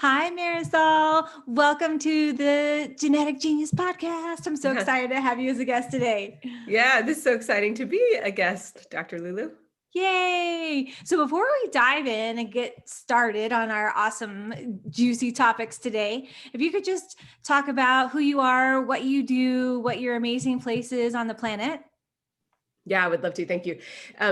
Hi, Marisol. Welcome to the Genetic Genius Podcast. I'm so excited to have you as a guest today. Yeah, this is so exciting to be a guest, Dr. Lulu. Yay! So before we dive in and get started on our awesome, juicy topics today, if you could just talk about who you are, what you do, what your amazing place is on the planet. Yeah, I would love to. Thank you.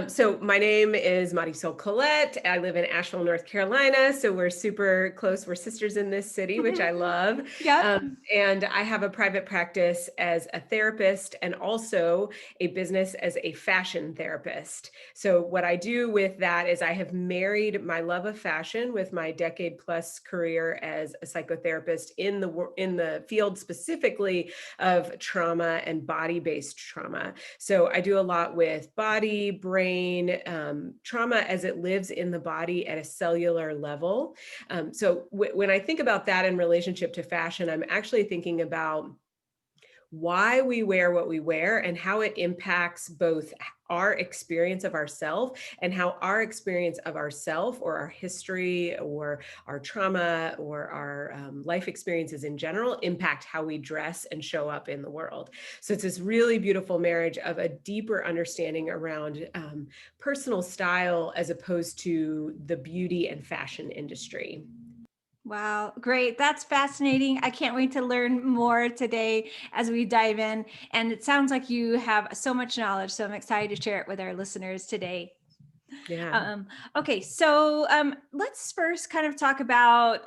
So my name is Marisol Colette. I live in Asheville, North Carolina. So we're super close. We're sisters in this city, which I love. Yep. And I have a private practice as a therapist and also a business as a fashion therapist. So what I do with that is I have married my love of fashion with my decade plus career as a psychotherapist in the field specifically of trauma and body-based trauma. So I do a lot with body, brain, trauma as it lives in the body at a cellular level. When I think about that in relationship to fashion, I'm actually thinking about why we wear what we wear and how it impacts both our experience of ourself and how our experience of ourself or our history or our trauma or our life experiences in general impact how we dress and show up in the world. So it's this really beautiful marriage of a deeper understanding around personal style as opposed to the beauty and fashion industry. Wow, great. That's fascinating. I can't wait to learn more today as we dive in. And it sounds like you have so much knowledge. So I'm excited to share it with our listeners today. Yeah. Okay, so let's first kind of talk about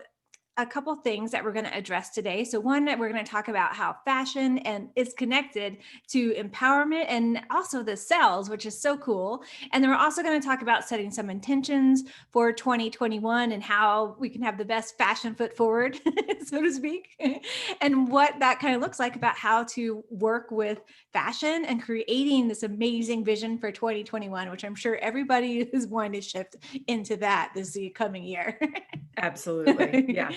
a couple things that we're going to address today. So one, we're going to talk about how fashion and is connected to empowerment and also the cells, which is so cool. And then we're also going to talk about setting some intentions for 2021 and how we can have the best fashion foot forward, so to speak, and what that kind of looks like about how to work with fashion and creating this amazing vision for 2021, which I'm sure everybody is wanting to shift into that this coming year. Absolutely. Yeah.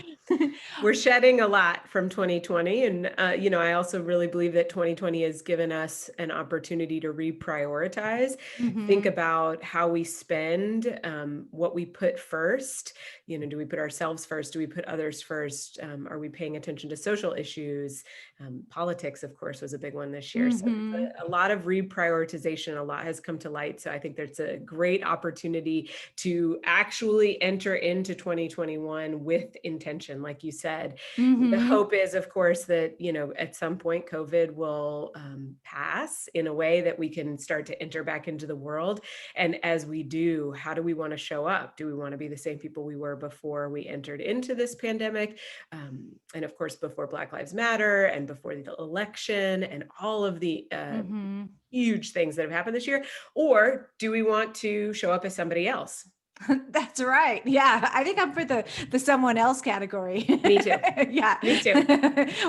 We're shedding a lot from 2020. And, I also really believe that 2020 has given us an opportunity to reprioritize, think Mhm. about how we spend, what we put first. Do we put ourselves first? Do we put others first? Are we paying attention to social issues? Politics, of course, was a big one this year. So Mhm. a lot of reprioritization, a lot has come to light. So I think there's a great opportunity to actually enter into 2021 with intention, like you said. The Mhm. hope is, of course, that, at some point COVID will pass in a way that we can start to enter back into the world. And as we do, how do we want to show up? Do we want to be the same people we were before we entered into this pandemic? And of course, before Black Lives Matter and before the election and all of the Mhm. huge things that have happened this year? Or do we want to show up as somebody else? That's right. Yeah, I think I'm for the someone else category. Me too. Yeah. Me too.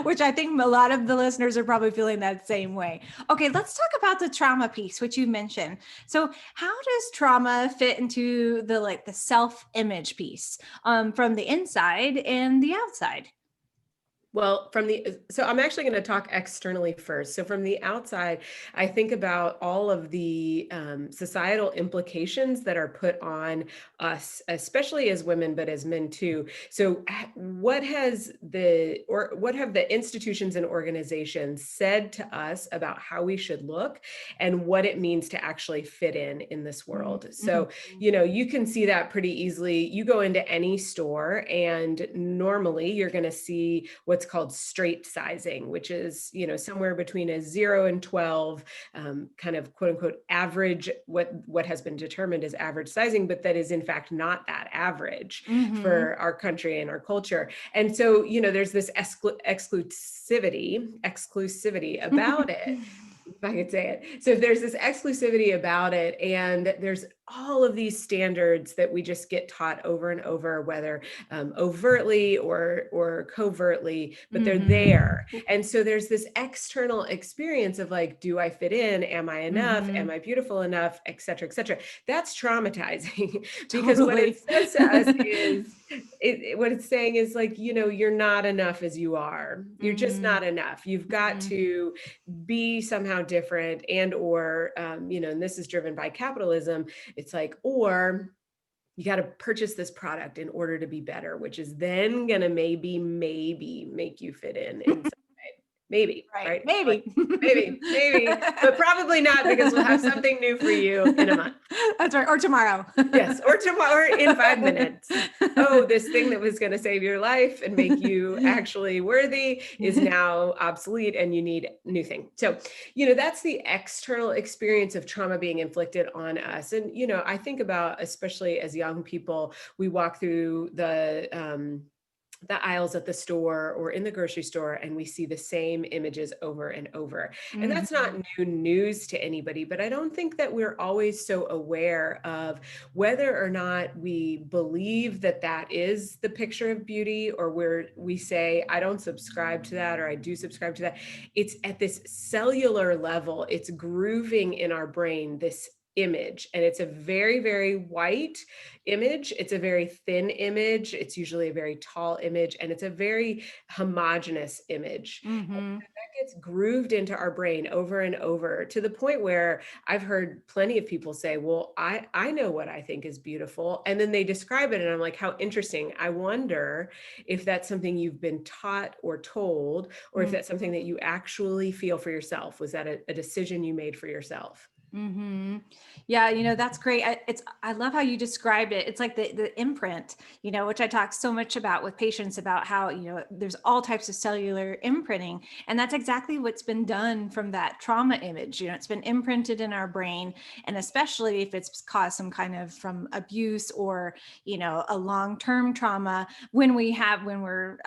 Which I think a lot of the listeners are probably feeling that same way. Okay, let's talk about the trauma piece, which you mentioned. So, how does trauma fit into the self-image piece from the inside and the outside? Well, so I'm actually going to talk externally first. So from the outside, I think about all of the societal implications that are put on us, especially as women, but as men too. So what have the institutions and organizations said to us about how we should look and what it means to actually fit in this world? Mhm. So, you can see that pretty easily. You go into any store and normally you're going to see what's called straight sizing, which is, somewhere between a 0 and 12, kind of quote unquote average, what has been determined as average sizing, but that is in fact not that average Mhm. for our country and our culture. And so, there's this exclusivity about it, if I could say it. So if there's this exclusivity about it, and there's all of these standards that we just get taught over and over, whether overtly or covertly, but they're Mhm. there. And so there's this external experience of like, do I fit in? Am I enough? Am Mhm. I beautiful enough? Et cetera, et cetera. That's traumatizing because what it Totally. says to us is, what it's saying is like, you're not enough as you are. You're just Mhm. not enough. You've got Mhm. to be somehow different, and or and this is driven by capitalism. It's like, or you got to purchase this product in order to be better, which is then going to maybe make you fit in some way. Maybe, Right. right? Like, Maybe. maybe, but probably not, because we'll have something new for you in a month. That's right. Or tomorrow. Yes, or tomorrow, or in 5 minutes. Oh, this thing that was going to save your life and make you actually worthy is now obsolete, and you need a new thing. So, that's the external experience of trauma being inflicted on us. And, I think about, especially as young people, we walk through the aisles at the store or in the grocery store, and we see the same images over and over. And that's not Mhm. new news to anybody, but I don't think that we're always so aware of whether or not we believe that that is the picture of beauty, or where we say, I don't subscribe to that, or I do subscribe to that. It's at this cellular level, it's grooving in our brain, this image. And it's a very, very white image. It's a very thin image. It's usually a very tall image, and it's a very homogeneous image. Mhm. That gets grooved into our brain over and over, to the point where I've heard plenty of people say, well, I know what I think is beautiful. And then they describe it, and I'm like, how interesting. I wonder if that's something you've been taught or told, or if Mm. that's something that you actually feel for yourself. Was that a decision you made for yourself? Hmm. Yeah, that's great. I love how you described it. It's like the imprint, which I talk so much about with patients, about how, there's all types of cellular imprinting. And that's exactly what's been done from that trauma image. It's been imprinted in our brain. And especially if it's caused some kind of from abuse, or, a long-term trauma, when we're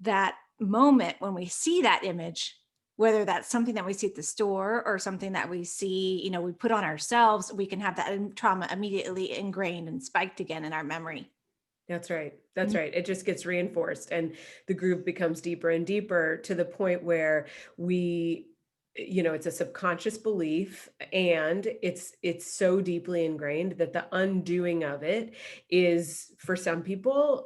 that moment when we see that image, whether that's something that we see at the store or something that we see, we put on ourselves, we can have that trauma immediately ingrained and spiked again in our memory. That's right. That's right. It just gets reinforced, and the groove becomes deeper and deeper, to the point where we, it's a subconscious belief, and it's so deeply ingrained that the undoing of it is, for some people,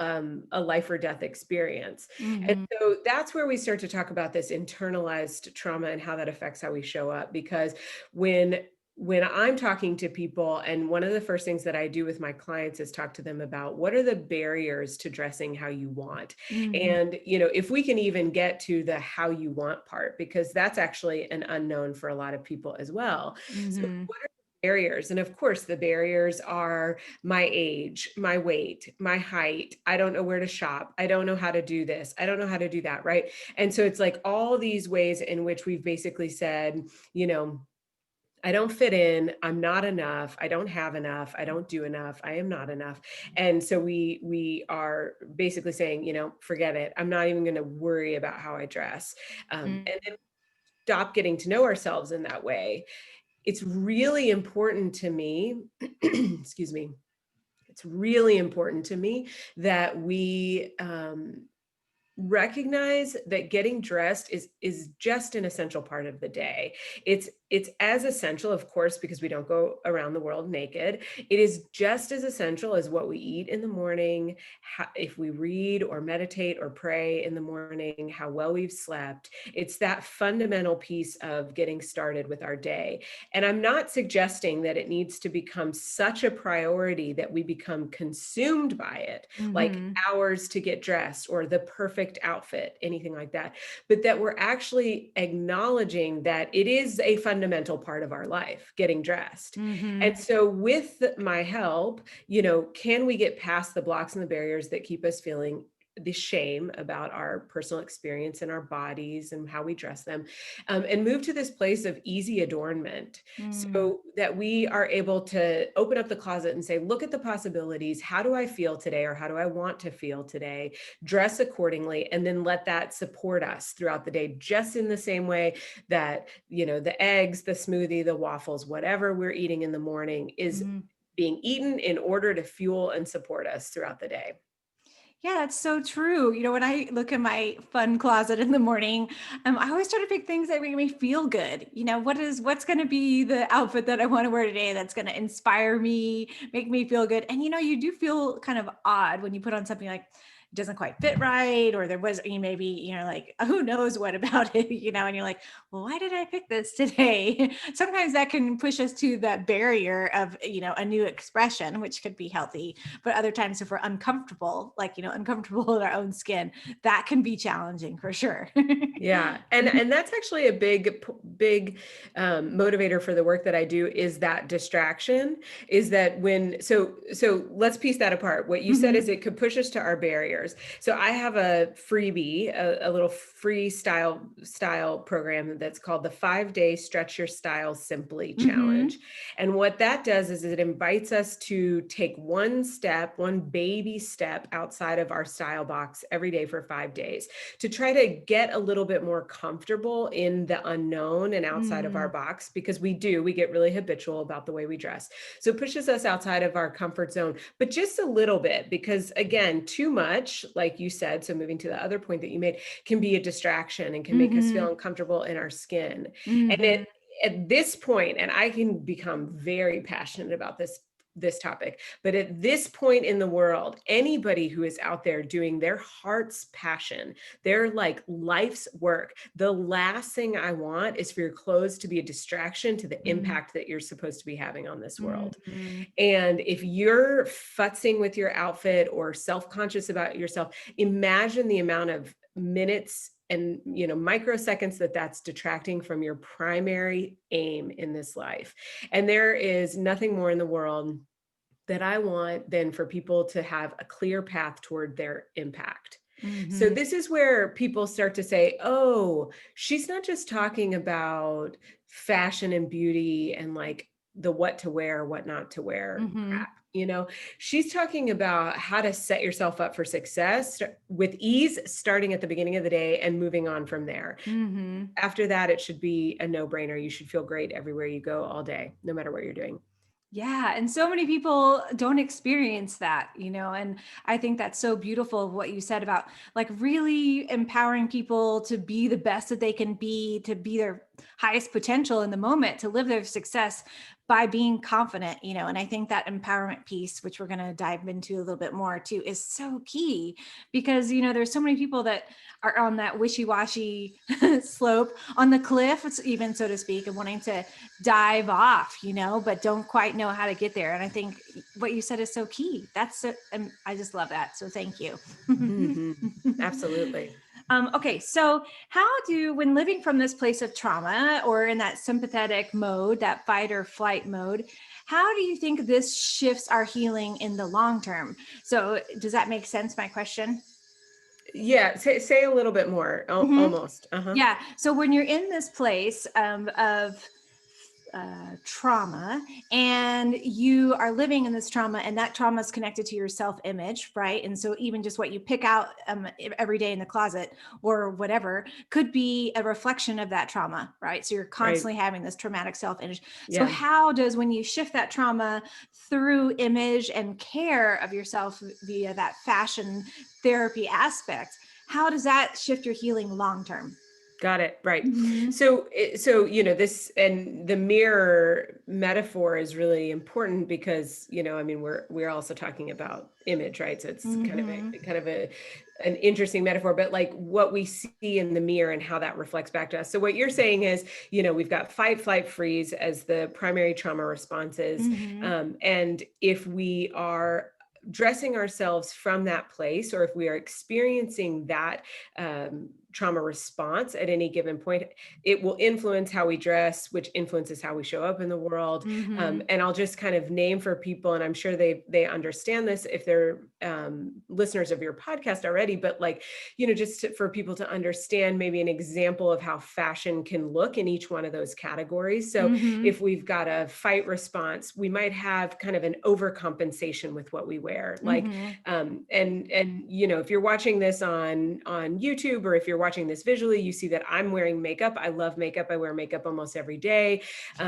a life or death experience. And Mm-hmm. so that's where we start to talk about this internalized trauma and how that affects how we show up. Because when I'm talking to people, and one of the first things that I do with my clients is talk to them about, what are the barriers to dressing how you want? Mm-hmm. And, if we can even get to the how you want part, because that's actually an unknown for a lot of people as well. So Mm-hmm. what are the barriers? And of course, the barriers are my age, my weight, my height. I don't know where to shop. I don't know how to do this. I don't know how to do that. Right. And so it's like all these ways in which we've basically said, I don't fit in, I'm not enough, I don't have enough, I don't do enough, I am not enough. And so we are basically saying, forget it. I'm not even going to worry about how I dress. And then stop getting to know ourselves in that way. It's really important to me, excuse me. It's really important to me that we recognize that getting dressed is just an essential part of the day. It's as essential, of course, because we don't go around the world naked. It is just as essential as what we eat in the morning, if we read or meditate or pray in the morning, how well we've slept. It's that fundamental piece of getting started with our day. And I'm not suggesting that it needs to become such a priority that we become consumed by it, like Mm-hmm. hours to get dressed or the perfect outfit, anything like that, but that we're actually acknowledging that it is a fundamental part of our life, getting dressed. Mm-hmm. And so with my help, can we get past the blocks and the barriers that keep us feeling the shame about our personal experience and our bodies and how we dress them, and move to this place of easy adornment, Mm-hmm. so that we are able to open up the closet and say, look at the possibilities. How do I feel today? Or how do I want to feel today? Dress accordingly, and then let that support us throughout the day, just in the same way that, the eggs, the smoothie, the waffles, whatever we're eating in the morning is Mm-hmm. being eaten in order to fuel and support us throughout the day. Yeah, that's so true. When I look in my fun closet in the morning, I always try to pick things that make me feel good. What's going to be the outfit that I want to wear today that's going to inspire me, make me feel good. And you do feel kind of odd when you put on something like, doesn't quite fit right, or there was, maybe, like, who knows what about it, and you're like, well, why did I pick this today? Sometimes that can push us to that barrier of, a new expression, which could be healthy. But other times, if we're uncomfortable, like, uncomfortable in our own skin, that can be challenging for sure. Yeah. And that's actually a big motivator for the work that I do, is that distraction, is that so let's piece that apart. What you said is Mhm. it could push us to our barriers. So I have a freebie, a little free style program that's called the 5-day Stretch Your Style Simply Challenge. Mhm. And what that does is it invites us to take one baby step outside of our style box every day for 5 days, to try to get a little bit more comfortable in the unknown and outside of our Mm. box, because we get really habitual about the way we dress. So it pushes us outside of our comfort zone, but just a little bit, because again, too much, like you said, so moving to the other point that you made, can be a distraction and can make us feel Mhm. uncomfortable in our skin. And Mhm. at this point, and I can become very passionate about this topic, but at this point in the world, anybody who is out there doing their heart's passion, their like life's work, the last thing I want is for your clothes to be a distraction to the Mhm. impact that you're supposed to be having on this world. Mhm. And if you're futzing with your outfit or self-conscious about yourself, imagine the amount of minutes and microseconds that's detracting from your primary aim in this life. And there is nothing more in the world that I want than for people to have a clear path toward their impact. So Mhm. this is where people start to say, oh, she's not just talking about fashion and beauty and like the what to wear, what not to wear Mhm. crap. She's talking about how to set yourself up for success with ease, starting at the beginning of the day and moving on from there. Mhm. After that, it should be a no-brainer. You should feel great everywhere you go all day, no matter what you're doing. Yeah. And so many people don't experience that, and I think that's so beautiful what you said about like really empowering people to be the best that they can be, to be their highest potential in the moment, to live their success by being confident, and I think that empowerment piece, which we're going to dive into a little bit more too, is so key because, there's so many people that are on that wishy-washy slope on the cliff, even so to speak, and wanting to dive off, but don't quite know how to get there. And I think what you said is so key. And I just love that. So thank you. Mhm. Absolutely. Okay, so when living from this place of trauma or in that sympathetic mode, that fight or flight mode, how do you think this shifts our healing in the long term? So does that make sense, my question? Yeah, say a little bit more. Mhm. Almost. Uh-huh. Yeah. So when you're in this place of trauma and you are living in this trauma and that trauma is connected to your self-image, right? And so even just what you pick out every day in the closet or whatever could be a reflection of that trauma, right? So you're Right. constantly having this traumatic self-image. So Yeah. how does, when you shift that trauma through image and care of yourself via that fashion therapy aspect, how does that shift your healing long term? Got it. Right. Mm-hmm. So this and the mirror metaphor is really important because, I mean, we're also talking about image, right? So it's Mm-hmm. kind of an interesting metaphor, but like what we see in the mirror and how that reflects back to us. So what you're saying is, we've got fight, flight, freeze as the primary trauma responses. Mm-hmm. And if we are dressing ourselves from that place, or if we are experiencing that trauma response at any given point, it will influence how we dress, which influences how we show up in the world. Mm-hmm. And I'll just kind of name for people, and I'm sure they understand this if they're listeners of your podcast already, but like, for people to understand maybe an example of how fashion can look in each one of those categories. So Mm-hmm. if we've got a fight response, we might have kind of an overcompensation with what we wear. Like, Mm-hmm. and if you're watching this on YouTube, or if you're watching this visually, you see that I'm wearing makeup. I love makeup. I wear makeup almost every day.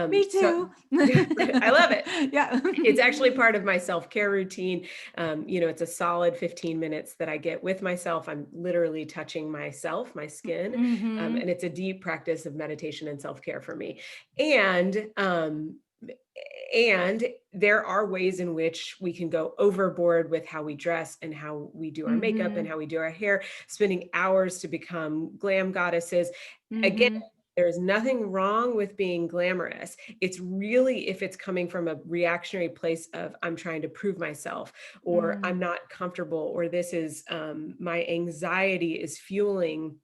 Me So too. yeah, I love it. Yeah. It's actually part of my self-care routine. It's a solid 15 minutes that I get with myself. I'm literally touching myself, my skin. Mm-hmm. And it's a deep practice of meditation and self-care for me. And And there are ways in which we can go overboard with how we dress and how we do our makeup and Mhm. how we do our hair, spending hours to become glam goddesses. Again, Mhm. there's nothing wrong with being glamorous. It's really if it's coming from a reactionary place of I'm trying to prove myself, or I'm Mm. not comfortable, or this is my anxiety is fueling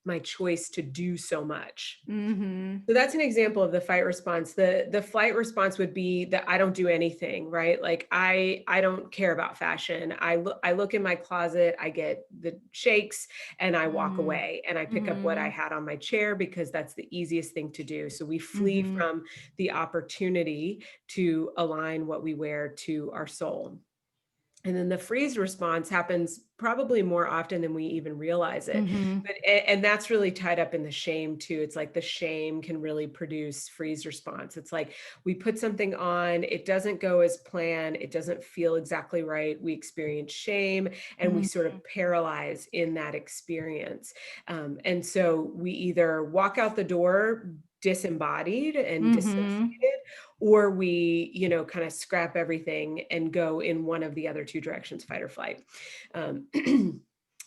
my choice to do so much. Mhm. So that's an example of the fight response. The flight response would be that I don't do anything, right? Like I don't care about fashion. I look in my closet, I get the shakes and I walk Mm. away and I pick up what I Mhm. had on my chair because that's the easiest thing to do. So we flee Mhm. from the opportunity to align what we wear to our soul. And then the freeze response happens probably more often than we even realize it. Mhm. And that's really tied up in the shame too. It's like the shame can really produce freeze response. It's like we put something on, it doesn't go as planned, it doesn't feel exactly right. We experience shame and we sort Mhm. of paralyze in that experience. And so we either walk out the door disembodied and Mhm. dissociated, or we kind of scrap everything and go in one of the other two directions, fight or flight. um,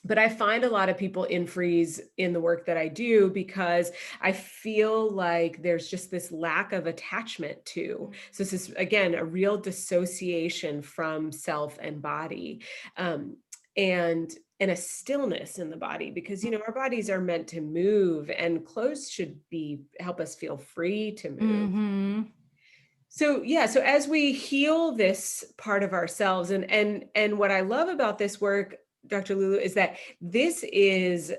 but I find a lot of people in freeze in the work that I do because I feel like there's just this lack of attachment to. So this is again a real dissociation from self and body, um, and a stillness in the body, because our bodies are meant to move, and clothes should be help us feel free to move. Mhm. So yeah, so as we heal this part of ourselves, and what I love about this work, Dr. Lulu, is that this is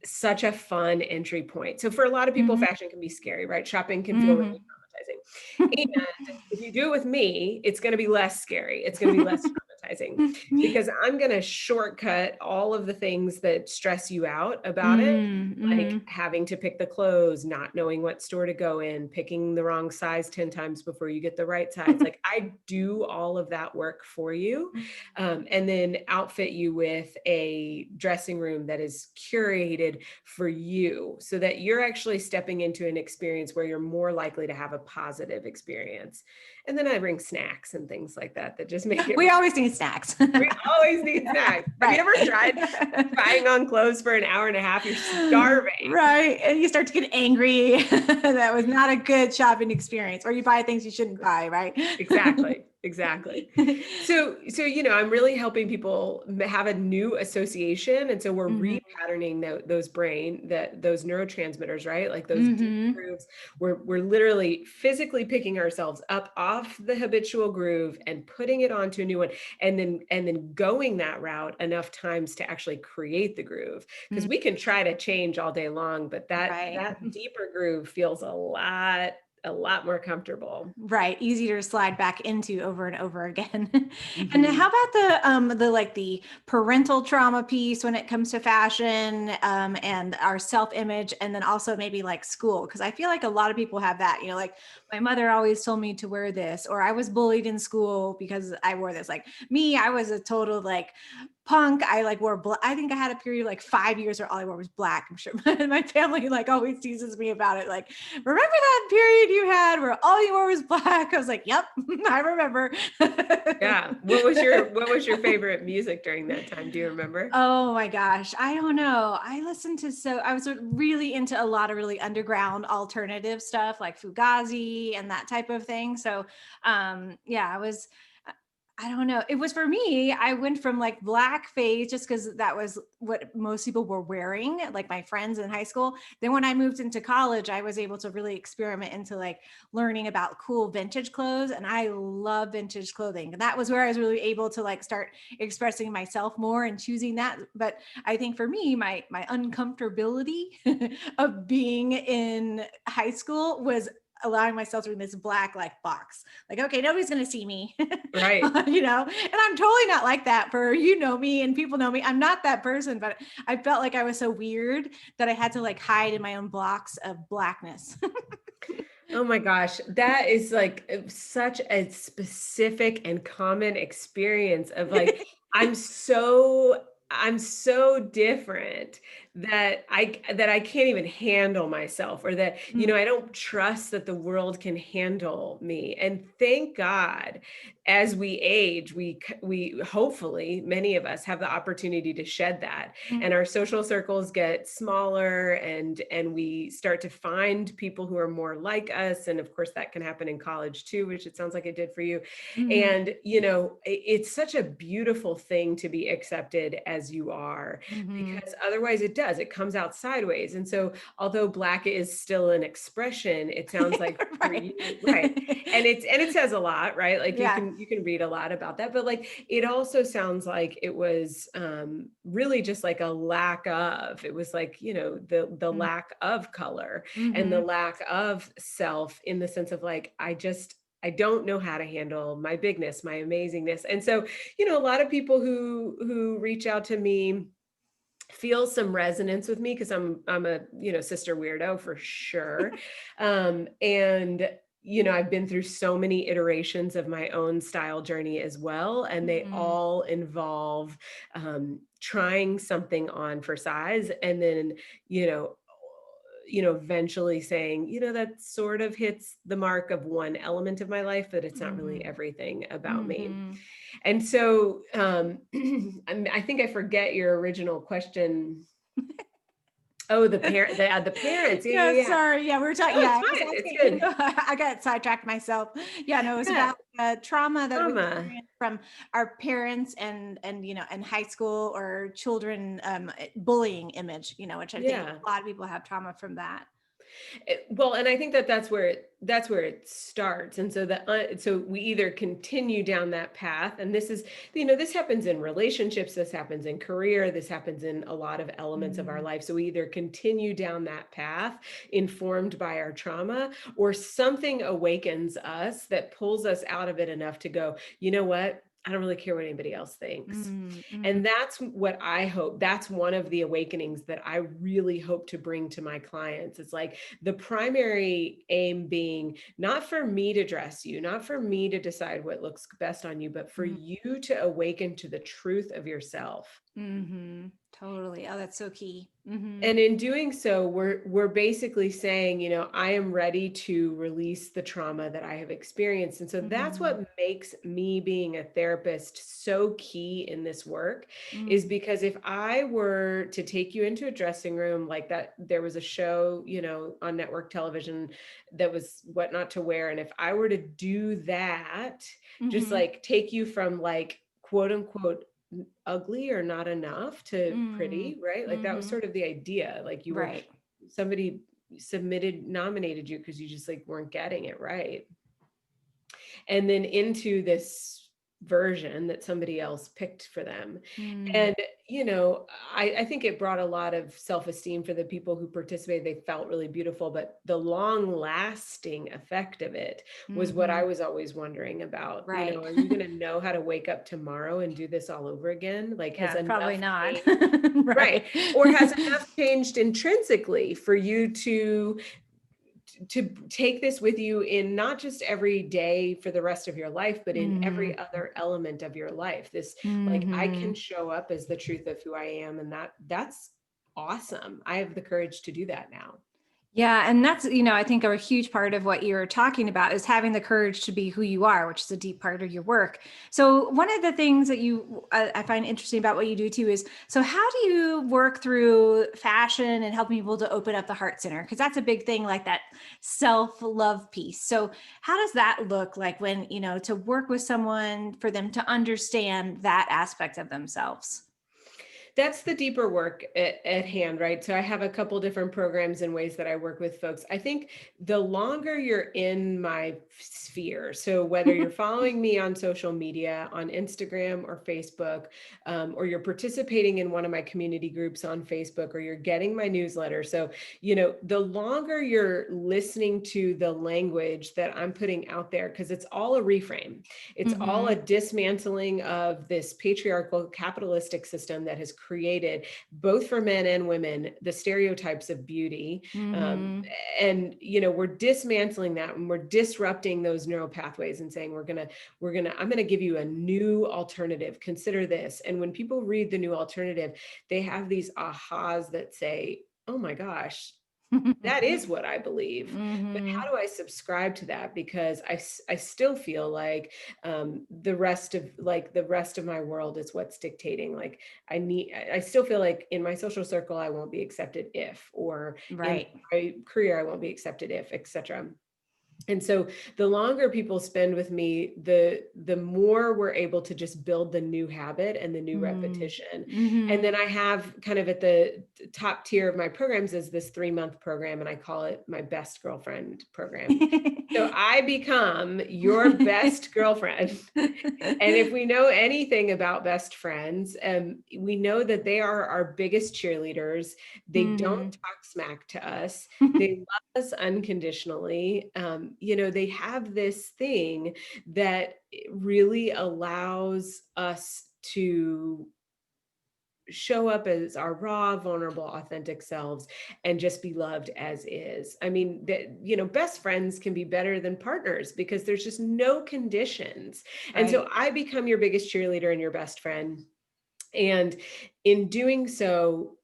such a fun entry point. So for a lot of people, Mhm. fashion can be scary, right? Shopping can feel really Mhm. traumatizing. And if you do it with me, it's going to be less scary. It's going to be less traumatizing because I'm going to shortcut all of the things that stress you out about it, Mm. like Mhm. having to pick the clothes, not knowing what store to go in, picking the wrong size 10 times before you get the right size. Like I do all of that work for you, and then outfit you with a dressing room that is curated for you so that you're actually stepping into an experience where you're more likely to have a positive experience. And then I bring snacks and things like that that just make it. We always need snacks. We always need snacks. Have you Right. ever tried trying on clothes for an hour and a half? You're starving. Right. And you start to get angry. That was not a good shopping experience. Or you buy things you shouldn't buy, right? Exactly. Exactly. So I'm really helping people have a new association, and so we're Mhm. repatterning those neurotransmitters, right? Like those deep Mhm. grooves. We're literally physically picking ourselves up off the habitual groove and putting it onto a new one, and then going that route enough times to actually create the groove. Because Mm. we can try to change all day long, but that Right. that deeper groove feels a lot more comfortable. Right, easier to slide back into over and over again. And how Mhm. about the like the parental trauma piece when it comes to fashion, and our self-image, and then also maybe like school? Because I feel like a lot of people have that, like my mother always told me to wear this, or I was bullied in school because I wore this. Like me, I was a total like punk. I like wore black. I think I had a period like 5 years where all I wore was black. I'm sure my family like always teases me about it. Like, remember that period you had where all you wore was black? I was like, yep, I remember. Yeah. What was your favorite music during that time? Do you remember? Oh my gosh. I don't know. I was really into a lot of really underground alternative stuff like Fugazi and that type of thing. So, yeah, I don't know. It was for me, I went from like blackface just because that was what most people were wearing, like my friends in high school. Then when I moved into college, I was able to really experiment into like learning about cool vintage clothes. And I love vintage clothing. And that was where I was really able to like start expressing myself more and choosing that. But I think for me, my uncomfortability of being in high school was allowing myself to be in this black like box, like, okay, nobody's going to see me. Right. And I'm totally not like that, for me and people know me, I'm not that person, but I felt like I was so weird that I had to like hide in my own blocks of blackness. Oh my gosh, that is like such a specific and common experience of like I'm so different that I can't even handle myself, or that, Mm, I don't trust that the world can handle me. And thank God, as we age, we hopefully, many of us have the opportunity to shed that, mm, and our social circles get smaller, and we start to find people who are more like us. And of course that can happen in college too, which it sounds like it did for you. mhm, And it's such a beautiful thing to be accepted as you are, mhm. because otherwise it comes out sideways. And so, although Black is still an expression, it sounds like for Right. you, right? And it says a lot, right? Like you Yeah. can you can read a lot about that, but like it also sounds like it was really just like a lack of, it was like, the Mm, lack of color, and the mhm, lack of self, in the sense of like, I don't know how to handle my bigness, my amazingness. And so, a lot of people who reach out to me feel some resonance with me, because I'm a, sister weirdo for sure. And I've been through so many iterations of my own style journey as well, and they mhm, all involve trying something on for size, and then you know eventually saying, that sort of hits the mark of one element of my life, but it's not really mhm, everything about me. mhm. And so, I think I forget your original question. Oh, the parents. Yeah, Yeah, yeah, yeah. sorry. Yeah, we were talking. No, Yeah, it's I was fine. It's asking. good. I got sidetracked myself. Yeah, no, it was Yeah, about trauma that we trauma. experienced from our parents and in high school, or children bullying image. Which I think Yeah. a lot of people have trauma from that. Well, and I think that that's where it starts. And so so we either continue down that path, and this happens in relationships, this happens in career, this happens in a lot of elements of our Mm, life. So we either continue down that path informed by our trauma, or something awakens us that pulls us out of it enough to go, you know what? I don't really care what anybody else thinks. mm, mm, And that's what I hope. That's one of the awakenings that I really hope to bring to my clients. It's like, the primary aim being not for me to dress you, not for me to decide what looks best on you, but for mm, you to awaken to the truth of yourself. mhm. Totally. Oh, that's so key. Hmm. And in doing so, we're basically saying, I am ready to release the trauma that I have experienced. And so that's Hmm. what makes me being a therapist so key in this work, is Mm, because if I were to take you into a dressing room, like that, there was a show, on network television, that was What Not to Wear. And if I were to do that, just mhm, like take you from like quote unquote ugly or not enough to mm, pretty, right? Like that was mhm. sort of the idea. Like Right. somebody nominated you because you just like weren't getting it right. And then into this version that somebody else picked for them. Mm, And, you know, I think it brought a lot of self-esteem for the people who participated. They felt really beautiful, but the long lasting effect of it was what I mhm. was always wondering about. Right. Are you going to know how to wake up tomorrow and do this all over again? Like, has Yeah, probably enough not. changed? Right. Right. Or has enough changed intrinsically for you to take this with you in not just every day for the rest of your life, but in Mhm, every other element of your life? This, like, I can mhm. show up as the truth of who I am, and that's awesome. I have the courage to do that now. Yeah, and that's, I think a huge part of what you're talking about is having the courage to be who you are, which is a deep part of your work. So one of the things that I find interesting about what you do too is, so how do you work through fashion and helping people to open up the heart center? Because that's a big thing, like that self-love piece. So how does that look like when, to work with someone for them to understand that aspect of themselves? That's the deeper work at hand, right? So I have a couple different programs and ways that I work with folks. I think the longer you're in my sphere, so whether you're following me on social media, on Instagram or Facebook, or you're participating in one of my community groups on Facebook, or you're getting my newsletter. So, the longer you're listening to the language that I'm putting out there, because it's all a reframe. It's all Mm-hmm. a dismantling of this patriarchal capitalistic system that has created, both for men and women, the stereotypes of beauty. Um, Mm-hmm. and, we're dismantling that, and we're disrupting those neural pathways and saying, I'm going to give you a new alternative. Consider this. And when people read the new alternative, they have these ahas that say, oh my gosh, that is what I believe. But Mm-hmm. how do I subscribe to that? Because I still feel like the rest of my world is what's dictating. Like I still feel like in my social circle, I won't be accepted if, or in Right. my career, I won't be accepted if, etc. And so the longer people spend with me, the more we're able to just build the new habit and the new repetition. And Mm-hmm. then I have kind of at the top tier of my programs is this 3-month program, and I call it my best girlfriend program. So I become your best girlfriend. And if we know anything about best friends, we know that they are our biggest cheerleaders. They don't Mm-hmm. talk smack to us. They love us unconditionally. They have this thing that really allows us to show up as our raw, vulnerable, authentic selves and just be loved as is. I mean, best friends can be better than partners because there's just no conditions. And Right. so I become your biggest cheerleader and your best friend. And in doing so,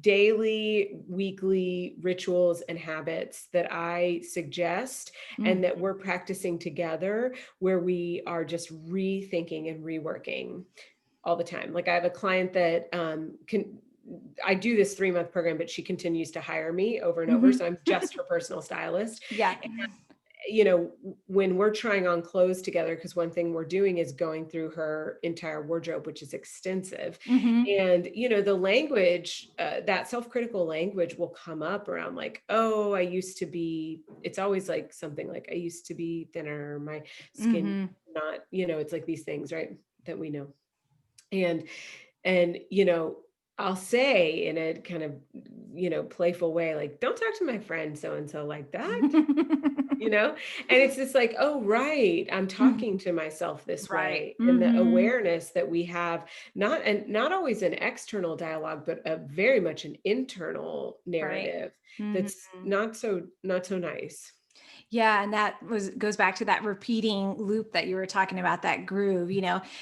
daily, weekly rituals and habits that I suggest and that we're practicing together, where we are just rethinking and reworking all the time. Like I have a client that I do this 3-month program, but she continues to hire me over and over. Mm-hmm. So I'm just her personal stylist. Yeah. When we're trying on clothes together, because one thing we're doing is going through her entire wardrobe, which is extensive. Mm-hmm. And, the language, that self-critical language will come up around like, oh, it's always like something like, I used to be thinner, my skin, Mm-hmm. not, it's like these things, right, that we know. And I'll say in a kind of, playful way, like, don't talk to my friend so and so like that, and it's just like, oh, right, I'm talking to myself this Right. way. And the Mm-hmm. awareness that we have, not always an external dialogue, but a very much an internal Right. narrative that's Mm-hmm. not so nice. Yeah, and goes back to that repeating loop that you were talking about, that groove.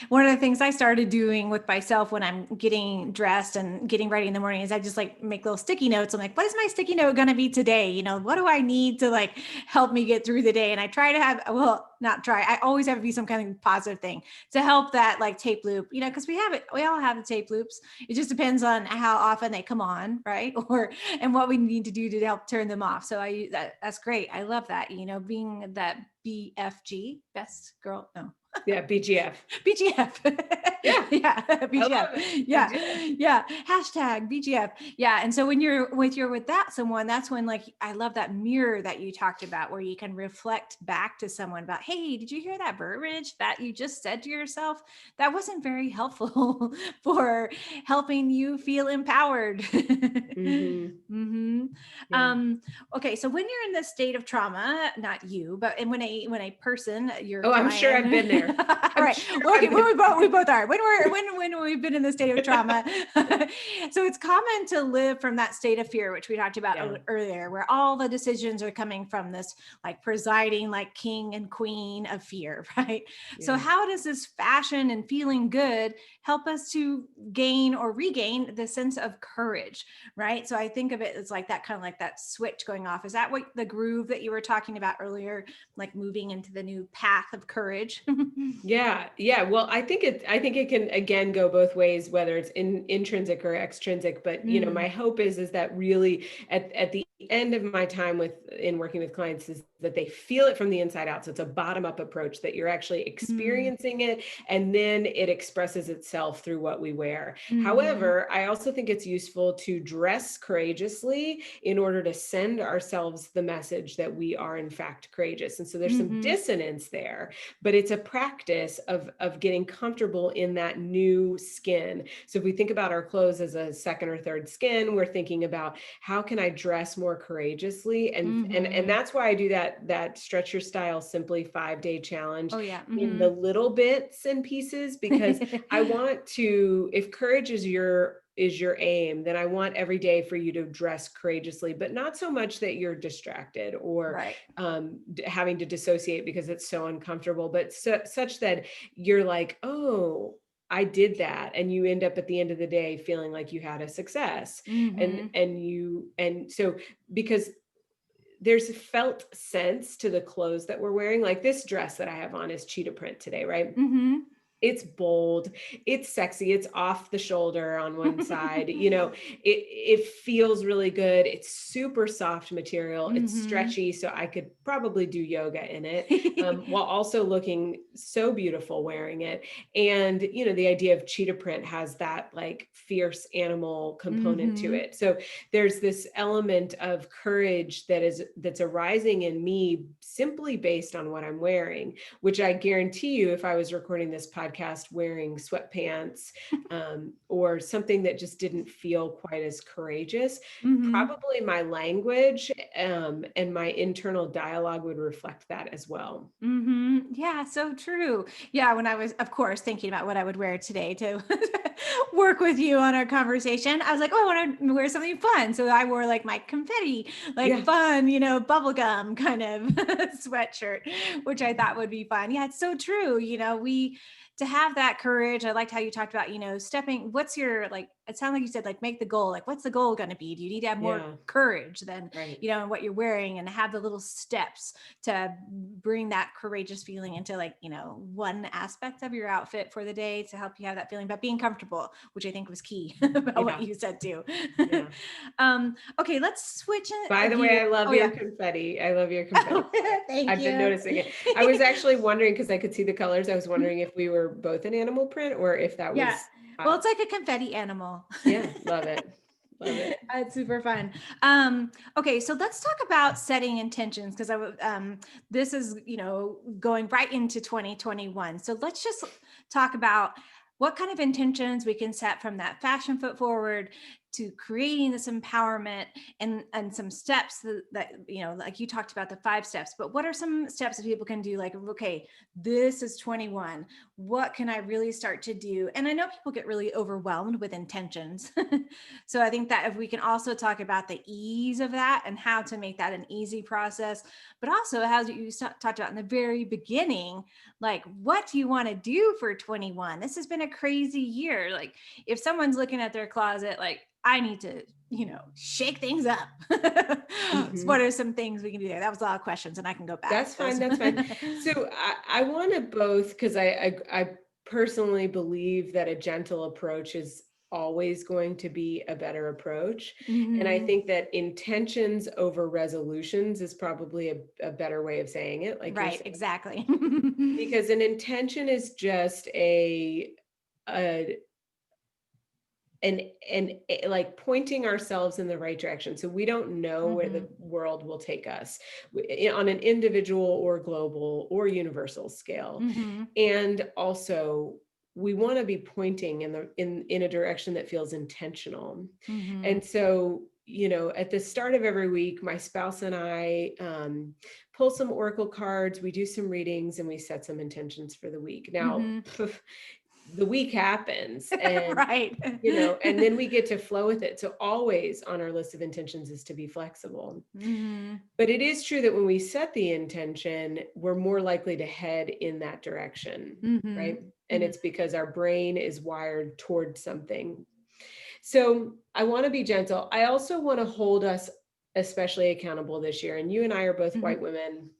One of the things I started doing with myself when I'm getting dressed and getting ready in the morning is I just like make little sticky notes. I'm like, what is my sticky note going to be today? What do I need to like help me get through the day? And I try to have, well, not try, I always have to be some kind of positive thing to help that like tape loop, because we all have the tape loops. It just depends on how often they come on, right? And what we need to do to help turn them off. So that's great. I love that, being that BFG, best girl, no, Yeah, BGF. BGF. Yeah, Yeah, I love BGF. it. Yeah, BGF. yeah. Hashtag BGF. Yeah. And so when you're with that someone, that's when like I love that mirror that you talked about, where you can reflect back to someone about, hey, did you hear that verbiage that you just said to yourself? That wasn't very helpful for helping you feel empowered. Mm-hmm. Mm-hmm. Yeah. Okay, so when you're in this state of trauma, not you, but when a person, your Oh, I'm sure I've client, been there. all I'm right. sure Well, okay, I've been we both are. When we've been in the state of trauma, so it's common to live from that state of fear, which we talked about Yeah. earlier, where all the decisions are coming from this like presiding, like king and queen of fear, right? So Yeah. how does this fashion and feeling good help us to gain or regain the sense of courage, right? So I think of it as like that kind of like that switch going off. Is that what the groove that you were talking about earlier, like moving into the new path of courage? Yeah, yeah. Well, I think it can again go both ways, whether it's intrinsic or extrinsic. But Mm, my hope is that really at the end of my time in working with clients is that they feel it from the inside out. So it's a bottom up approach, that you're actually mm, experiencing it, and then it expresses itself through what we wear. mhm, However, I also think it's useful to dress courageously in order to send ourselves the message that we are in fact courageous. And so there's some mhm, dissonance there, but it's a practice of getting comfortable in that new skin. So if we think about our clothes as a second or third skin, we're thinking about how can I dress more courageously, and mhm, that's why I do that that Stretch Your Style Simply 5-day challenge Oh yeah. in the little bits and pieces, because I want to, if courage is your aim, then I want every day for you to dress courageously, but not so much that you're distracted or Right. having to dissociate because it's so uncomfortable, but such that you're like, oh, I did that. And you end up at the end of the day feeling like you had a success. Mm-hmm. And so, because there's a felt sense to the clothes that we're wearing, like this dress that I have on is cheetah print today, right? Mm-hmm. It's bold, it's sexy, it's off the shoulder on one side, it feels really good. It's super soft material, it's Mm-hmm. stretchy, so I could probably do yoga in it, while also looking so beautiful wearing it. And the idea of cheetah print has that like fierce animal component to Mm-hmm. it. So there's this element of courage that's arising in me simply based on what I'm wearing, which I guarantee you, if I was recording this podcast wearing sweatpants, or something that just didn't feel quite as courageous, Mm-hmm. probably my language, and my internal dialogue would reflect that as well. Mm-hmm. Yeah, so true. Yeah, when I was, of course, thinking about what I would wear today to work with you on our conversation, I was like, oh, I want to wear something fun. So I wore like my confetti, like Yeah. fun, bubblegum kind of sweatshirt, which I thought would be fun. Yeah, it's so true. To have that courage. I liked how you talked about, stepping. What's your, like, it sounded like you said, like, make the goal. Like, what's the goal going to be? Do you need to have more Yeah. courage than, Right. in what you're wearing, and have the little steps to bring that courageous feeling into, like, one aspect of your outfit for the day to help you have that feeling, but being comfortable, which I think was key about what Yeah. you said too. Yeah. Okay, let's switch By in the way, gear. I love Oh your yeah. confetti. I love your confetti. Thank I've been you. noticing it. I was actually wondering, because I could see the colors. I was wondering if we were both an animal print or if that Yeah. was, Well, it's like a confetti animal. yeah, love it. Love it. It's super fun. Okay, so let's talk about setting intentions, because this is, going right into 2021. So let's just talk about what kind of intentions we can set from that fashion foot forward to creating this empowerment, and some steps that, like you talked about the 5 steps, but what are some steps that people can do? Like, okay, this is 21. What can I really start to do? And I know people get really overwhelmed with intentions. So I think that if we can also talk about the ease of that and how to make that an easy process, but also how you talked about in the very beginning, like, what do you want to do for 21? This has been a crazy year. Like, if someone's looking at their closet, like, I need to, shake things up. So what Mhm. are some things we can do there? That was a lot of questions, and I can go back That's to those. fine. That's fine. So I want to both, because I personally believe that a gentle approach is always going to be a better approach. And I Mhm. think that intentions over resolutions is probably a better way of saying it, like you're Right, saying, exactly. because an intention is just a like pointing ourselves in the right direction, so we don't know where the Mhm. world will take us, on an individual or global or universal scale. Mhm. And also, we want to be pointing in a direction that feels intentional. Mhm. And so, at the start of every week, my spouse and I pull some oracle cards, we do some readings, and we set some intentions for the week. Now, Mhm. the week happens, and Right. and then we get to flow with it. So always on our list of intentions is to be flexible. Mhm. But it is true that when we set the intention, we're more likely to head in that direction, Mhm. right? And Mhm. it's because our brain is wired towards something. So I want to be gentle. I also want to hold us especially accountable this year. And you and I are both Mhm. white women.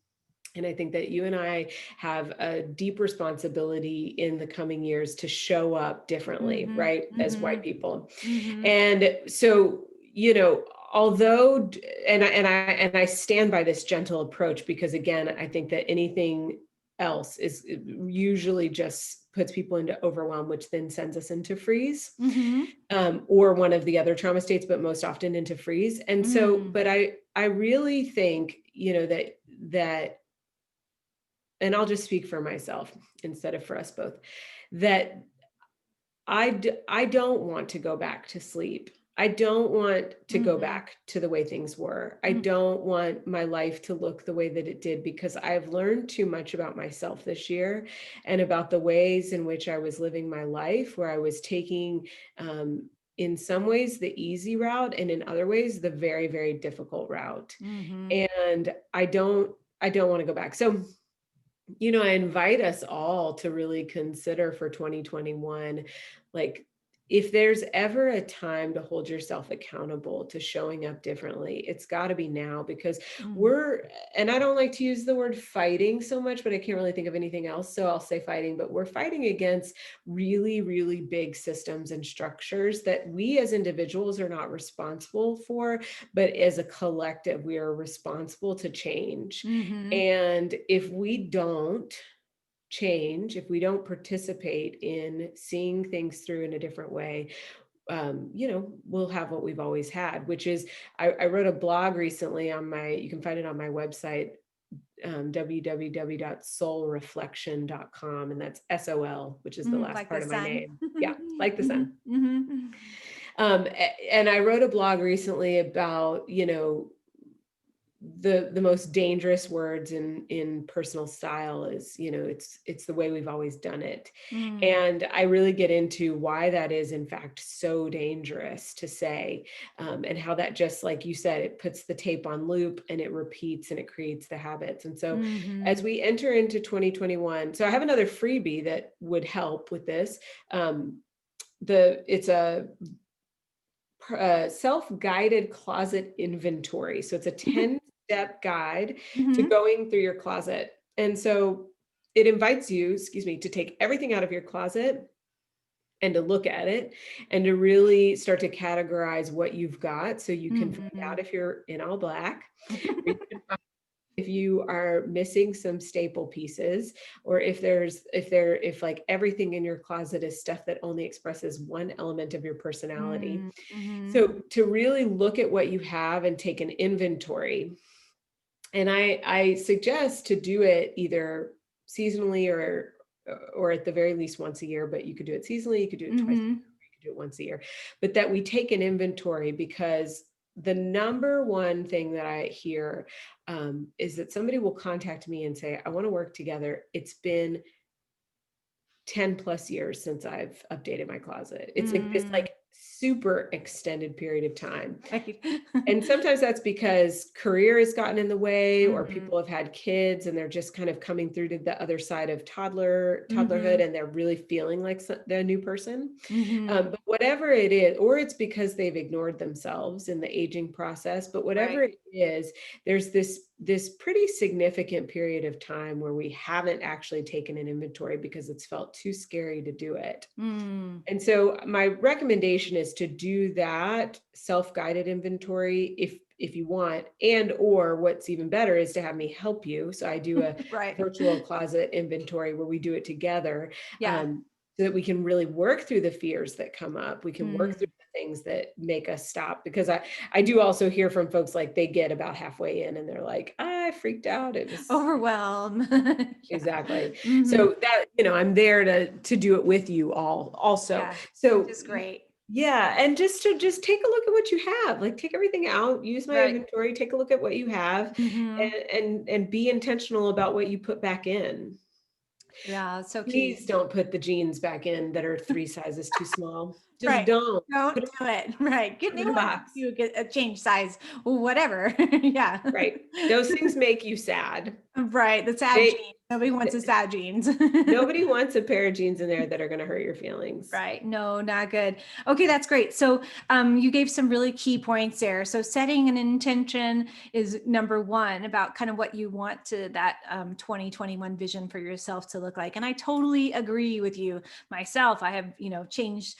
And I think that you and I have a deep responsibility in the coming years to show up differently, Mhm. right? As white Mhm. people. Mhm. And so, although, and I stand by this gentle approach, because again, I think that anything else is usually just puts people into overwhelm, which then sends us into freeze, Mhm. or one of the other trauma states, but most often into freeze. And so, Mm. but I really think, that and I'll just speak for myself instead of for us both, that I don't want to go back to sleep. I don't want to go Mhm. back to the way things were. I Mm. don't want my life to look the way that it did because I've learned too much about myself this year and about the ways in which I was living my life, where I was taking, in some ways, the easy route, and in other ways, the very, very difficult route. Mhm. And I don't want to go back. So, I invite us all to really consider for 2021, like, if there's ever a time to hold yourself accountable to showing up differently, it's got to be now because Mhm. we're, and I don't like to use the word fighting so much, but I can't really think of anything else. So I'll say fighting, but we're fighting against really, really big systems and structures that we as individuals are not responsible for, but as a collective, we are responsible to change. Mhm. And if we don't change, if we don't participate in seeing things through in a different way, we'll have what we've always had, which is I wrote a blog recently on you can find it on my website, www.soulreflection.com. And that's SOL, which is the Mm, last like the part of my sun. name. Yeah, like the sun. Mhm. Mhm. And I wrote a blog recently about, the most dangerous words in personal style is, it's the way we've always done it. Mm. And I really get into why that is in fact so dangerous to say, and how that, just like you said, it puts the tape on loop and it repeats and it creates the habits. And so as Mhm. we enter into 2021, so I have another freebie that would help with this. It's a self-guided closet inventory. So it's a 10-step guide to Mhm. going through your closet. And so it invites you, excuse me, to take everything out of your closet and to look at it and to really start to categorize what you've got so you can find out Mhm. if you're in all black, or you can if you are missing some staple pieces, or if like everything in your closet is stuff that only expresses one element of your personality. Mm. Mhm. So to really look at what you have and take an inventory, and I suggest to do it either seasonally or at the very least once a year, but you could do it seasonally, you could do it twice a Mhm. year, you could do it once a year, but that we take an inventory, because the number one thing that I hear, is that somebody will contact me and say, I want to work together. It's been 10 plus years since I've updated my closet. It's like this Mm. like super extended period of time. Right. And sometimes that's because career has gotten in the way, or Mhm. people have had kids and they're just kind of coming through to the other side of toddlerhood, Mhm. and they're really feeling like the new person. Mhm. But whatever it is, or it's because they've ignored themselves in the aging process, but whatever Right. it is, there's this pretty significant period of time where we haven't actually taken an inventory because it's felt too scary to do it. Mm. And so my recommendation is to do that self-guided inventory if you want, and or what's even better is to have me help you. So I do a Right. virtual closet inventory where we do it together, Yeah. so that we can really work through the fears that come up. We can work through Mm. the things that make us stop, because I do also hear from folks, like they get about halfway in and they're like, I freaked out. It was Overwhelmed. Yeah. exactly. Mhm. So that, I'm there to do it with you all also. Yeah. Which So is great. yeah, and just take a look at what you have. Like, take everything out, use my Right. inventory, take a look at what you have, Mhm. and be intentional about what you put back in. Yeah, it's so key. Please don't put the jeans back in that are 3 sizes too small. Just Right. don't. Put Don't them do it. Right. Get in new the ones. box. You get a change size, whatever. Yeah. Right. Those things make you sad. Right. The sad They jeans. Nobody wants the sad jeans. nobody wants a pair of jeans in there that are gonna hurt your feelings. Right. No, not good. Okay, that's great. So you gave some really key points there. So setting an intention is number one about kind of what you want to that 2021 vision for yourself to look like. And I totally agree with you myself. I have, changed.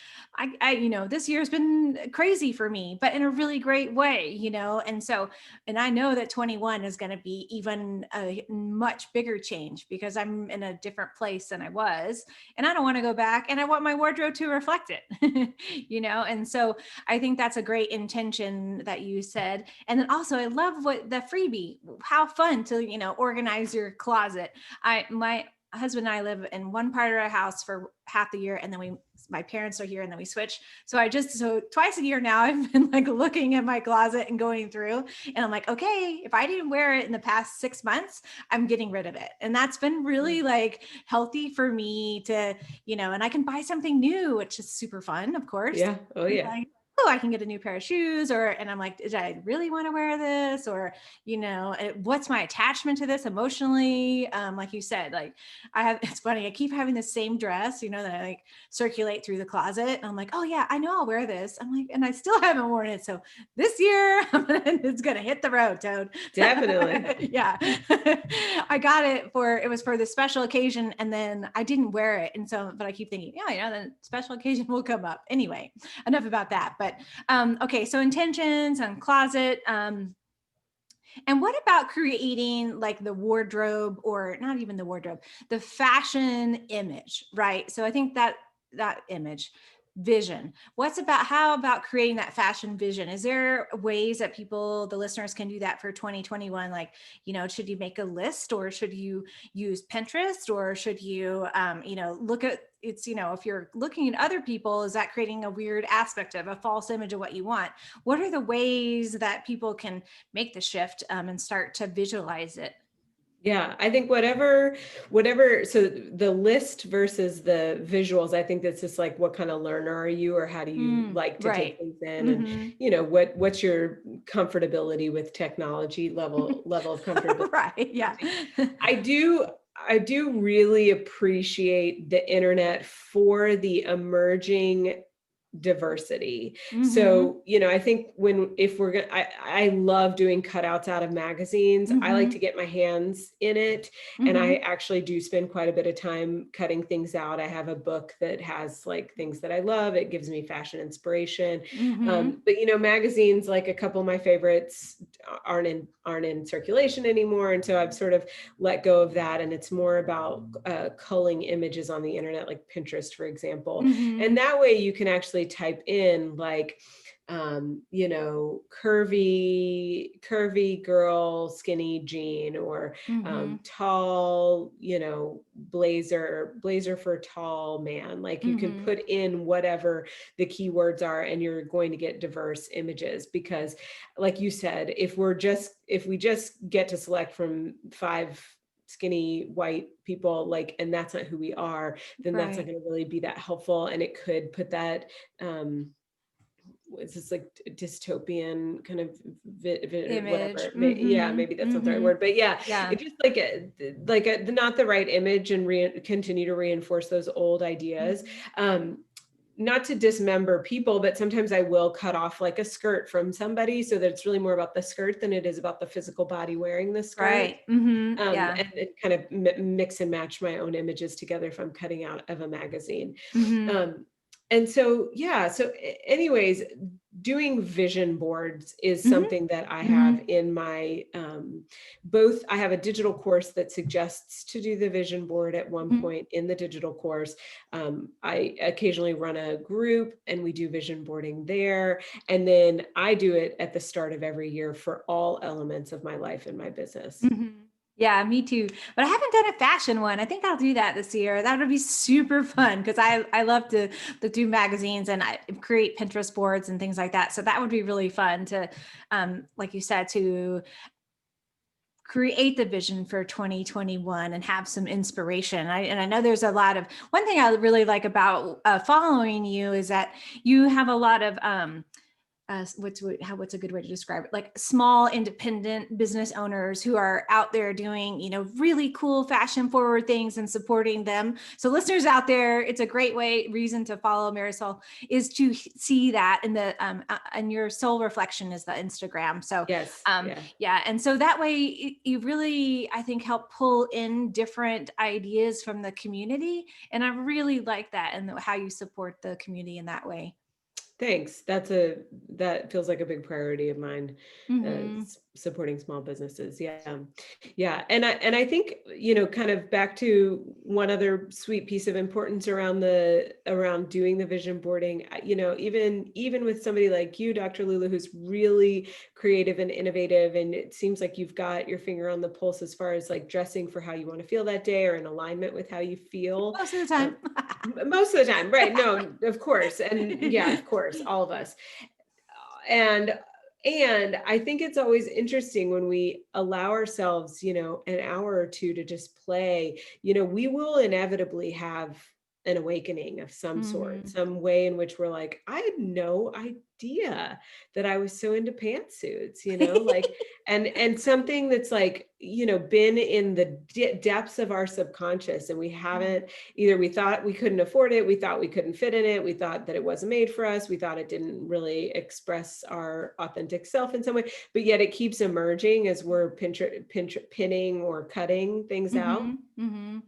This year's been crazy for me, but in a really great way, and so, and I know that 21 is going to be even a much bigger change because I'm in a different place than I was, and I don't want to go back, and I want my wardrobe to reflect it. And so I think that's a great intention that you said. And then also I love what the freebie, how fun to, organize your closet. My husband and I live in one part of our house for half the year, and then we my parents are here and then we switch. So twice a year now I've been like looking at my closet and going through, and I'm like, okay, if I didn't wear it in the past 6 months, I'm getting rid of it. And that's been really like healthy for me to, and I can buy something new, which is super fun, of course. Yeah. Oh yeah. Like, oh, I can get a new pair of shoes, and I'm like, did I really want to wear this? Or, what's my attachment to this emotionally? Like you said, like it's funny. I keep having the same dress, that I like circulate through the closet. And I'm like, oh yeah, I know I'll wear this. I'm like, and I still haven't worn it. So this year it's going to hit the road, Toad. Definitely. Yeah. It was for the special occasion, and then I didn't wear it. And so, but I keep thinking, yeah, the special occasion will come up anyway. Enough about that. But okay, so intentions and closet. And what about creating like the wardrobe, or not even the wardrobe, the fashion image, right? So I think that image vision, how about creating that fashion vision? Is there ways that the listeners can do that for 2021? Like, should you make a list, or should you use Pinterest, or should you, look at it's, if you're looking at other people, is that creating a weird aspect of a false image of what you want? What are the ways that people can make the shift and start to visualize it? Yeah, I think whatever, so the list versus the visuals, I think that's just like, what kind of learner are you, or how do you like to take Right. things in? Mm-hmm. And, what's your comfortability with technology level of comfortability? Right. Yeah. I do really appreciate the internet for the emerging diversity. Mm-hmm. So, I think if we're going to, I love doing cutouts out of magazines. I like Mm-hmm. to get my hands in it. And I Mm-hmm. actually do spend quite a bit of time cutting things out. I have a book that has like things that I love. It gives me fashion inspiration. Mm-hmm. But magazines, like a couple of my favorites aren't in circulation anymore. And so I've sort of let go of that. And it's more about culling images on the internet, like Pinterest, for example. Mm-hmm. And that way you can actually type in like, curvy girl, skinny jean, or Mm-hmm. tall, blazer for tall man. Like you can Mm-hmm. put in whatever the keywords are, and you're going to get diverse images. Because like you said, if we just get to select from 5 skinny white people, like, and that's not who we are, then that's not Right. going to really be that helpful. And it could put that, it's just like dystopian kind of Image. whatever. Yeah, Mm-hmm. maybe that's not the right Mm-hmm. word, but yeah, Yeah. it's just like not the right image, and continue to reinforce those old ideas. Mm-hmm. Not to dismember people, but sometimes I will cut off like a skirt from somebody, so that it's really more about the skirt than it is about the physical body wearing the skirt. Right. Mm-hmm. Yeah. And kind of mix and match my own images together if I'm cutting out of a magazine. Mm-hmm. And so, yeah. So anyways, doing vision boards is Mm-hmm. something that I have Mm-hmm. in my, I have a digital course that suggests to do the vision board at one Mm-hmm. point in the digital course. I occasionally run a group and we do vision boarding there. And then I do it at the start of every year for all elements of my life and my business. Mm-hmm. Yeah, me too. But I haven't done a fashion one. I think I'll do that this year. That would be super fun because I love to do magazines, and I create Pinterest boards and things like that. So that would be really fun to, like you said, to create the vision for 2021 and have some inspiration. And I know there's a lot of, one thing I really like about following you is that you have a lot of, what's a good way to describe it? Like small independent business owners who are out there doing, really cool fashion forward things and supporting them. So listeners out there, it's a great reason to follow Marisol is to see that in and your soul reflection is the Instagram. So Yes. Yeah. yeah. And so that way you really, I think, help pull in different ideas from the community. And I really like that, and how you support the community in that way. Thanks. That feels like a big priority of mine. Mm-hmm. supporting small businesses. Yeah. Yeah. And I think, you know, kind of back to one other sweet piece of importance around doing the vision boarding, you know, even with somebody like you, Dr. Lula, who's really creative and innovative, and it seems like you've got your finger on the pulse as far as like dressing for how you want to feel that day or in alignment with how you feel. Most of the time. Most of the time, right? No, of course. And yeah, of course, all of us. And I think it's always interesting when we allow ourselves, you know, an hour or two to just play, you know, we will inevitably have an awakening of some sort, Mhm. some way in which we're like, I had no idea that I was so into pantsuits, you know, like, and something that's like, you know, been in the depths of our subconscious, and we Mm. haven't, either we thought we couldn't afford it, we thought we couldn't fit in it, we thought that it wasn't made for us, we thought it didn't really express our authentic self in some way, but yet it keeps emerging as we're pinning or cutting things out. Mhm. Mhm.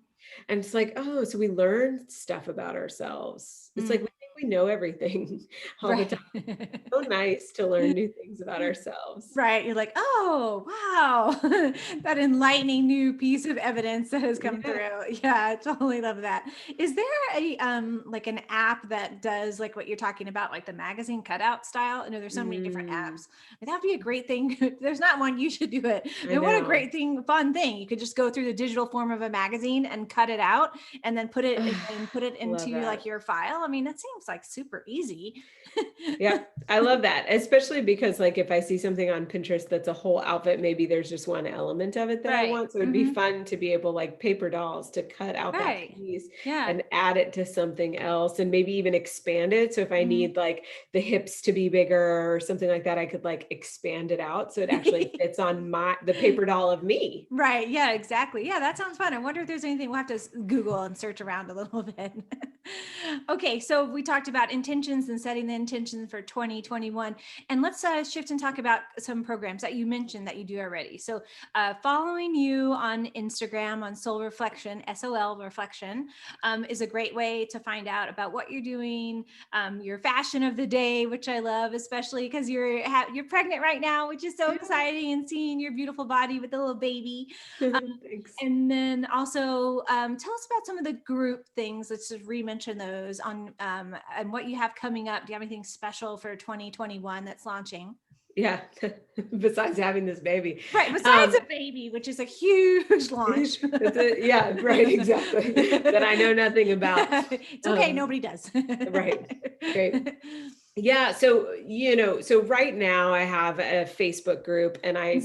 And it's like, oh, so we learn stuff about ourselves. It's like Mm. we think we know everything all the time. Right. So nice to learn new things about ourselves. Right. You're like, oh, wow. That enlightening new piece of evidence that has come Yeah. through. Yeah, I totally love that. Is there a like an app that does like what you're talking about, like the magazine cutout style? I know there's so many different Mm, apps. But that'd be a great thing. If there's not one, you should do it. I And what a know. great thing, fun thing. You could just go through the digital form of a magazine and cut it out and then put it Love into like that. your file. I mean, that seems like super easy. Yep. I love that, especially because like if I see something on Pinterest that's a whole outfit, maybe there's just one element of it that I Right. want. So it'd be Hmm. fun to be able, like paper dolls, to cut out that Right. piece Yeah. and add it to something else and maybe even expand it. So if I Mhm. need like the hips to be bigger or something like that, I could like expand it out so it actually fits on the paper doll of me. Right. Yeah, exactly. Yeah, that sounds fun. I wonder if there's anything we'll have to Google and search around a little bit. Okay, so we talked about intentions and setting the intentions for 2021. And let's shift and talk about some programs that you mentioned that you do already. So, following you on Instagram on Soul Reflection, SOL Reflection, is a great way to find out about what you're doing, your fashion of the day, which I love, especially because you're pregnant right now, which is so Yeah. exciting, and seeing your beautiful body with the little baby. Thanks. And then also tell us about some of the group things. Let's just re-mention those on and what you have coming up. Do you have anything special for 2021 that's launching? Yeah. Besides having this baby. Right, besides Um, a baby, which is a huge launch. that's it. Yeah, right. Exactly. That I know nothing about. It's okay, Um, nobody does. right. Great. Yeah. So, you know, so right now I have a Facebook group, and Mhm. I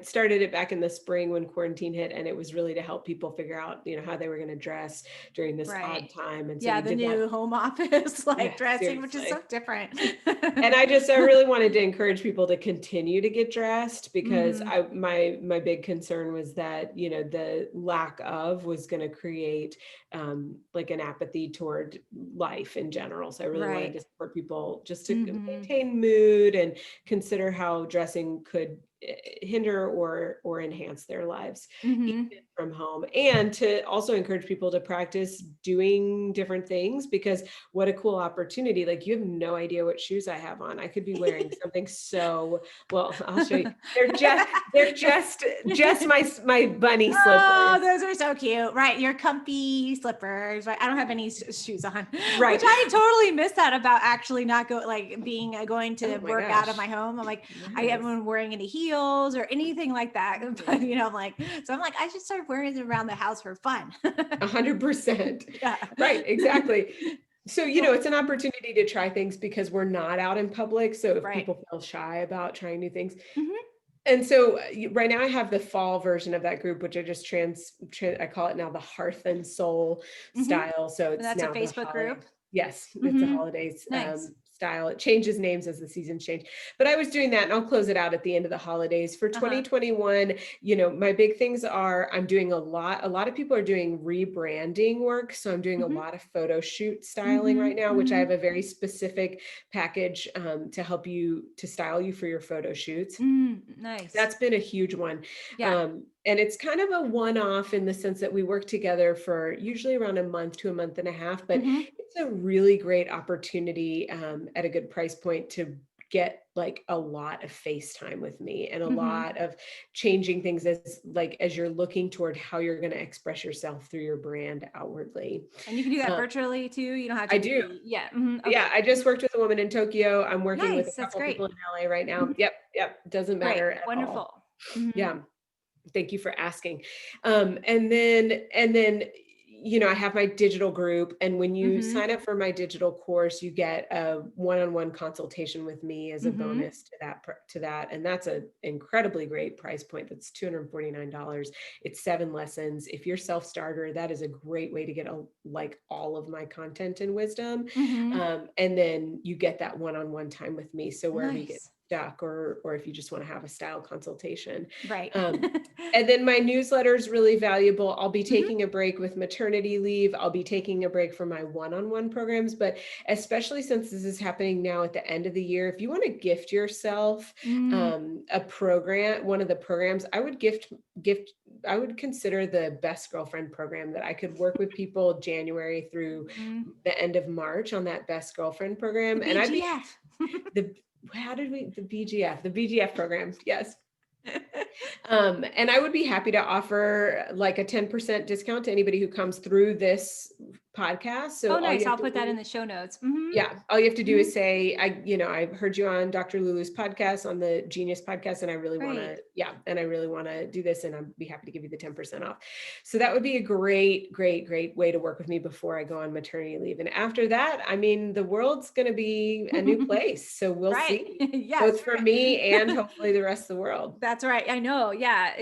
started it back in the spring when quarantine hit, and it was really to help people figure out, you know, how they were going to dress during this Right. odd time. And so Yeah, we the did that. new home office like Yeah, dressing, which is so seriously. different. And I really wanted to encourage people to continue to get dressed, because Hmm. my big concern was that, you know, the lack of was going to create like an apathy toward life in general. So I really wanted Right. to support people just to Hmm. maintain mood and consider how dressing could hinder or enhance their lives even Hmm. from home, and to also encourage people to practice doing different things, because what a cool opportunity. Like, you have no idea what shoes I have on. I could be wearing something so, well, I'll show you. They're just my bunny Oh, slippers. those are so cute. Right. Your comfy slippers. Right. I don't have any shoes on, which Right. I totally miss that about actually not being going to Oh my work out of gosh. my home. I'm like, I haven't Yes. been wearing any heels or anything like that. But, Right. I'm like, I should start wearing it around the house for fun. 100%. Yeah. Right. Exactly. So, you know, So, it's an opportunity to try things because we're not out in public. So if right. people feel shy about trying new things, Hmm. and so right now I have the fall version of that group, which I just I call it now the Hearth and Soul Hmm. style. So And it's that's a now the Facebook holiday. group. Yes, it's a Hmm. holidays Nice. style. It changes names as the seasons change. But I was doing that, and I'll close it out at the end of the holidays. For Uh-huh. 2021, you know, my big things are, I'm doing a lot of people are doing rebranding work. So I'm doing a Hmm. lot of photo shoot styling Hmm. right now, which I Hmm. have a very specific package to help you to style you for your photo shoots. Nice. That's been a huge one. Yeah. And it's kind of a one-off in the sense that we work together for usually around a month to a month and a half, but Hmm. it's a really great opportunity at a good price point get like a lot of face time with me and a Mhm. lot of changing things as you're looking toward how you're going to express yourself through your brand outwardly. And you can do that Um, virtually too. You don't have I to do. be, yeah. Mhm. Yeah, Okay. I just worked with a woman in Tokyo. I'm working with a Nice. That's couple people great. in LA right now. Mhm. Yep, yep, doesn't Great. matter at all. Wonderful. Mhm. Yeah. Thank you for asking. And then, I have my digital group, and when you Mhm. sign up for my digital course, you get a one-on-one consultation with me as a Mhm. bonus to that, and that's an incredibly great price point. That's $249. It's 7 lessons. If you're self-starter, that is a great way to get like all of my content and wisdom. Mhm. And then you get that one-on-one time with me. So wherever you get Nice. stuck, or if you just want to have a style consultation. Right. Um, and then my newsletter is really valuable. I'll be Mhm. taking a break with maternity leave. I'll be taking a break from my one-on-one programs, but especially since this is happening now at the end of the year, if you want to gift yourself Mm. a program, one of the programs, gift. I would consider the Best Girlfriend program, that I could work with people January through Mhm. the end of March on that Best Girlfriend The program, and I'd be BGF. the the BGF program, yes. And I would be happy to offer like a 10% discount to anybody who comes through this podcast. So Oh, all you nice. have I'll to put that do in the show notes. Mhm. yeah, all you have to do Mhm. is say, I heard you on Dr. Lulu's podcast, on the Genius podcast, and I really want to, Great. and I really want to do this, and I'd be happy to give you the 10% off. So that would be a great, great, great way to work with me before I go on maternity leave. And after that, I mean, the world's going to be a new place. So we'll Right. see, Yes. both for me and hopefully the rest of the world. That's right. I know. Yeah.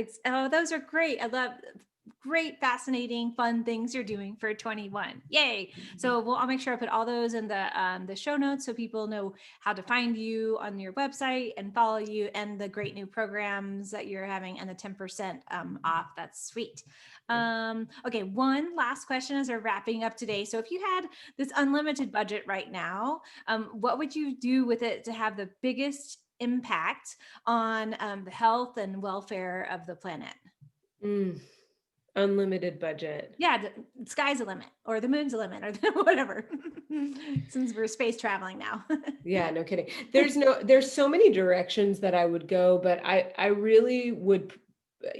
Those are great. I love great, fascinating, fun things you're doing for 21. Yay. So I'll make sure I put all those in the show notes so people know how to find you on your website and follow you, and the great new programs that you're having, and the 10% off. That's sweet. Okay. One last question as we're wrapping up today. So if you had this unlimited budget right now, what would you do with it to have the biggest impact on the health and welfare of the planet? Mm, unlimited budget. Yeah, the sky's a limit, or the moon's a limit, or whatever. Since we're space traveling now. Yeah, no kidding. There's so many directions that I would go, but I really would,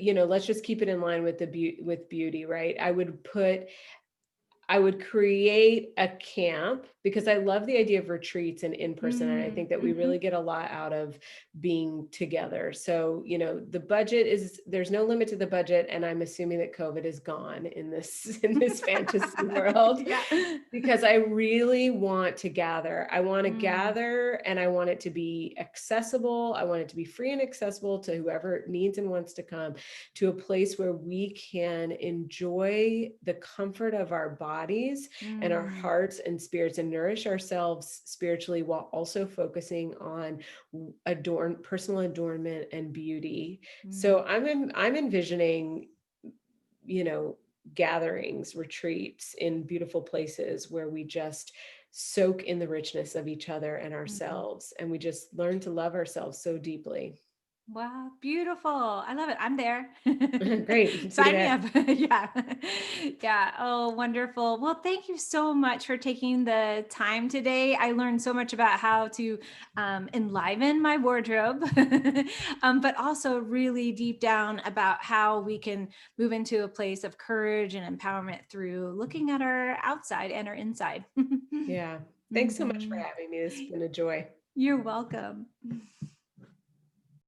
let's just keep it in line with with beauty, right? I would create a camp, because I love the idea of retreats and in person. And I Mm, think that we mhm. really get a lot out of being together. So, there's no limit to the budget. And I'm assuming that COVID is gone in this, in this fantasy world, Yeah. because I really want to gather. I want to Mm, gather, and I want it to be accessible. I want it to be free and accessible to whoever needs and wants to come, to a place where we can enjoy the comfort of our bodies and our mm, hearts and spirits, and nourish ourselves spiritually, while also focusing on personal adornment and beauty. mm, So I'm envisioning, you know, gatherings, retreats in beautiful places where we just soak in the richness of each other and mm. ourselves, and we just learn to love ourselves so deeply. Wow, beautiful. I love it. I'm there. Great. See you Sign me there. up. Yeah. Yeah. Oh, wonderful. Well, thank you so much for taking the time today. I learned so much about how to enliven my wardrobe, but also really deep down about how we can move into a place of courage and empowerment through looking at our outside and our inside. Yeah. Thanks so much for Mhm. having me. It's been a joy. You're welcome.